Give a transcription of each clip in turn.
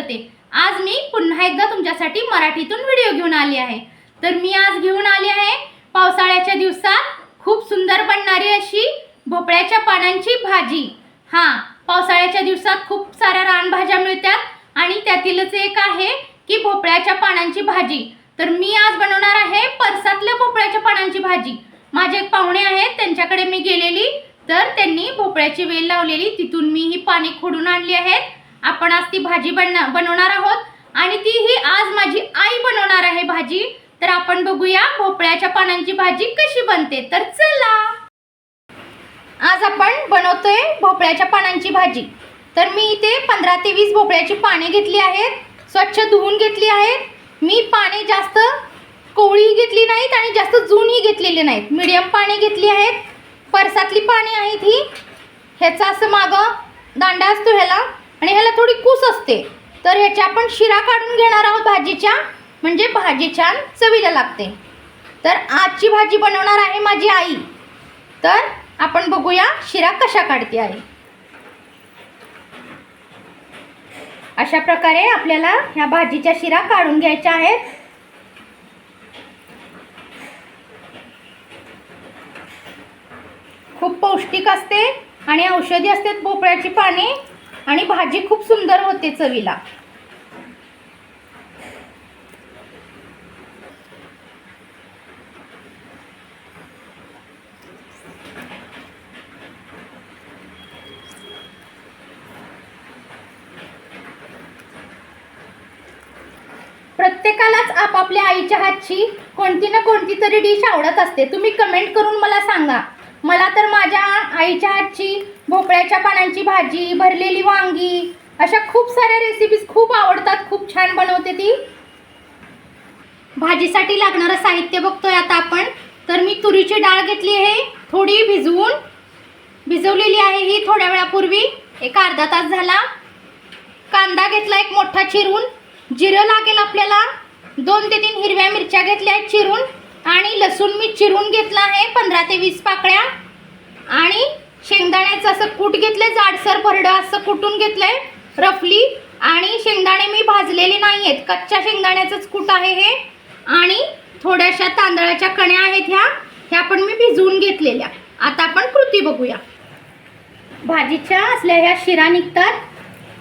करते। आज मी पुन्हा एकदा तुमच्यासाठी मराठीतून व्हिडिओ घेऊन आली आहे। तर मी आज घेऊन आली आहे पावसाळ्याच्या दिवसात खूप सुंदर बनणारी अशी भोपळ्याच्या पानांची भाजी। पावसाळ्याच्या दिवसात खूप साऱ्या रानभाज्या मिळतात आणि त्यातीलच एक आहे की भोपळ्याच्या पानांची भाजी। तर मी आज बनवणार आहे परसातल्या भोपळ्याच्या पानांची भाजी। माझे एक पाहुणे आहेत, त्यांच्याकडे मी गेलेली तर त्यांनी भोपळ्याची वेल लावलेली, तिथून मी ही पाने खोडून आणली आहेत। आपण आज ती भाजी बनवणार आहोत आणि ती ही आज माझी आई बनवणार आहे भाजी। तर आपण बघूया भोपळ्याच्या पानांची भाजी कशी बनते। तर चला, आज आपण बनवतोय भोपळ्याच्या पानांची भाजी। तर मी इथे 15 ते 20 भोपळ्याची पाने घेतली आहेत, स्वच्छ धुवून घेतली आहेत। मी पाने जास्त कोवळी घेतली नाहीत आणि जास्त जुनी घेतलेली नाहीत, मीडियम पाने घेतली आहेत। परसातली पाने आहेत ही। ह्याचा असं मागं दांडा असतो ह्याला आणि ह्याला थोडी कूस असते। तर ह्याच्या आपण शिरा काढून घेणार आहोत भाजीच्या, म्हणजे भाजी छान चवीला लागते। तर आजची भाजी बनवणार आहे माझी आई। तर आपण बघूया शिरा कशा काढते आई। अशा प्रकारे आपल्याला ह्या भाजीच्या शिरा काढून घ्यायच्या आहेत। खूप पौष्टिक असते आणि औषधी असतात भोपळ्याची पाने आणि भाजी खूप सुंदर होते चवीला। प्रत्येकालाच आपापल्या आईच्या हातची कोणती ना कोणती तरी डिश आवडत असते। तुम्ही कमेंट करून मला सांगा। मला तर माझ्या आईच्या हातची भोपळ्याच्या पानांची भाजी, भरलेली वांगी, अशा खूप साऱ्या रेसिपीज खूप आवडतात। खूप छान बनवते ती। भाजीसाठी लागणारं साहित्य बघतोय आता आपण। तर मी तुरीची डाळ घेतली आहे, थोडी भिजवलेली आहे ही थोड्या वेळापूर्वी, एक अर्धा तास झाला। कांदा घेतला एक मोठा चिरून, जिरं लागेल आपल्याला, 2 ते 3 हिरव्या मिरच्या घेतल्या आहेत चिरून, आणि लसूण मी चिरून घेतला आहे 15 ते 20 पाकळ्या, आणि शेंगदाण्याचं असं कूट घेतलंय, जाडसर भरडं असं कुटून घेतलंय रफली। आणि शेंगदाणे मी भाजलेले नाही आहेत, कच्च्या शेंगदाण्याचंच कूट आहे हे। आणि थोड्याशा तांदळाच्या कण्या आहेत ह्या पण मी भिजवून घेतलेल्या। आता आपण कृती बघूया। भाजीच्या असल्या ह्या शिरा निघतात,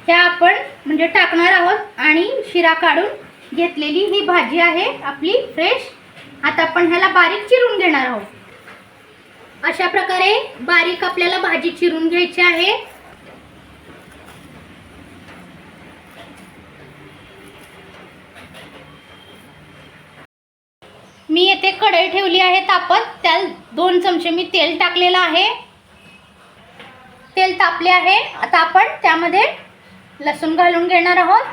ह्या आपण म्हणजे टाकणार आहोत आणि शिरा काढून घेतलेली ही भाजी आहे आपली फ्रेश। आता आपण ह्याला बारीक चिरून घेणार आहोत। अशा प्रकारे बारीक आपल्याला भाजी चिरून घ्यायची आहे। मी येथे कढई ठेवली आहे तापत, त्यात 2 चमचे मी तेल टाकलेलं आहे। तेल तापले आहे, आता आपण त्यामध्ये लसूण घालून घेणार आहोत।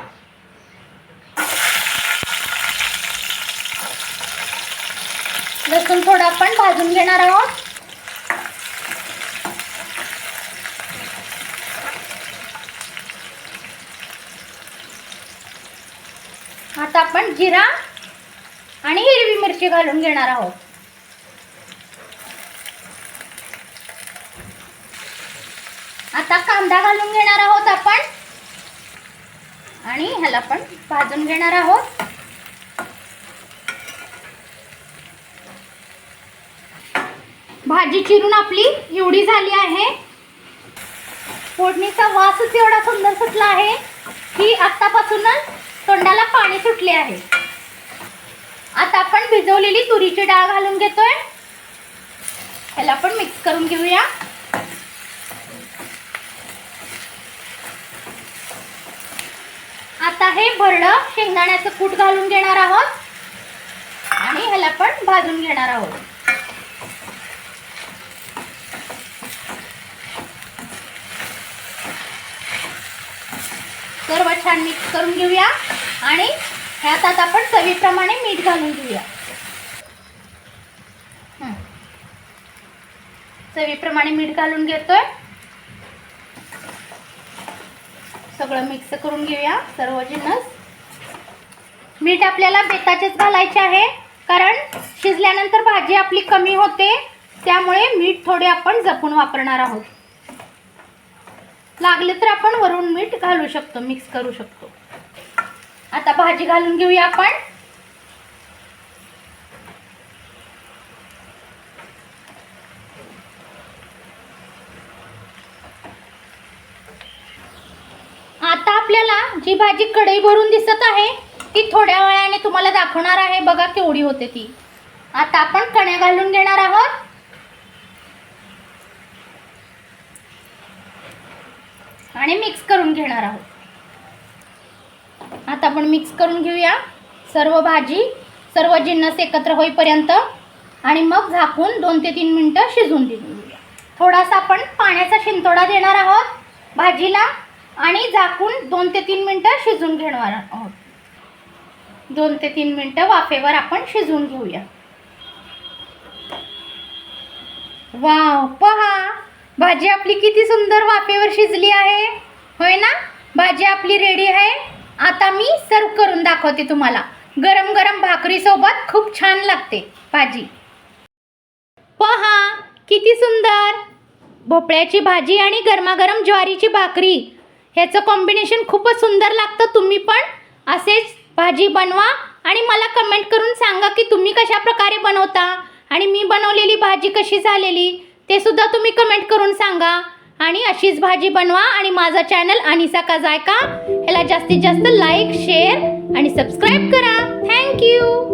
लसूण थोडं आपण भाजून घेणार आहोत। आता आपण जिरा आणि हिरवी मिरची घालून घेणार आहोत। आता कांदा घालून घेणार आहोत आपण आणि ह्याला पण भाजून घेणार आहोत। भाजी चिरून आपली एवढी झाली आहे। फोडणीचा वासच एवढा सुंदर सुटला आहे की आतापासूनच तोंडाला पाणी सुटले आहे। आता आपण भिजवलेली तुरीची डाळ घालून घेतोय, ह्याला पण मिक्स करून घेऊया। आता हे भरडं शेंगदाण्याचं कूट घालून घेणार आहोत आणि ह्याला पण भाजून घेणार आहोत। सर्व छान मिक्स करून घेऊया आणि ह्यात आता आपण चवीप्रमाणे मीठ घालून घेऊया। चवीप्रमाणे मीठ घालून घेतोय, सगळं मिक्स करून घेऊया सर्व जिन्नस। मीठ आपल्याला बेताचेच घालायचे आहे, कारण शिजल्यानंतर भाजी आपली कमी होते, त्यामुळे मीठ थोडे आपण जपून वापरणार आहोत। लागले तर आपण वरून मीठ घालू शकतो, मिक्स करू शकतो। आता भाजी घालून घेऊया आपण. आता आपल्याला जी भाजी कढई भरून दिसत आहे ती थोड्या वेळाने तुम्हाला दाखवणार आहे. बघा केवढी होते ती. आता आपण कण्या घालून घेणार आहोत. आणि मिक्स करून घेणार आहोत. आता आपण मिक्स करून घेऊया सर्व भाजी, सर्व जिन्नस एकत्र होईपर्यंत आणि मग झाकून 2 ते 3 मिनिटं शिजवून घेऊया. थोडासा आपण पाण्याचा शिंतोडा देणार आहोत भाजीला आणि झाकून 2 ते 3 मिनिटं शिजवून घेणार आहोत. 2 ते 3 मिनिटं वाफेवर आपण शिजवून घेऊया. वाव, पहा भाजी आपली किती सुंदर वाफेवर शिजली आहे. होय ना. भाजी आपली रेडी आहे. आता मी सर्व करून दाखवते तुम्हाला. गरम गरम भाकरी सोबत खूप छान लागते भाजी. पहा किती सुंदर भोपळ्याची भाजी आणि गरमागरम ज्वारीची भाकरी. ह्याचं कॉम्बिनेशन खूपच सुंदर लागतं. तुम्ही पण असेच भाजी बनवा आणि मला कमेंट करून सांगा की तुम्ही कशा प्रकारे बनवता आणि मी बनवलेली भाजी कशी झालेली ते सुद्धा तुम्ही कमेंट करून सांगा. आणि अशीच भाजी बनवा आणि माझा चॅनल अनिसा का जायका ह्याला जास्तीत जास्त लाईक, शेअर आणि सबस्क्राईब करा. थँक्यू.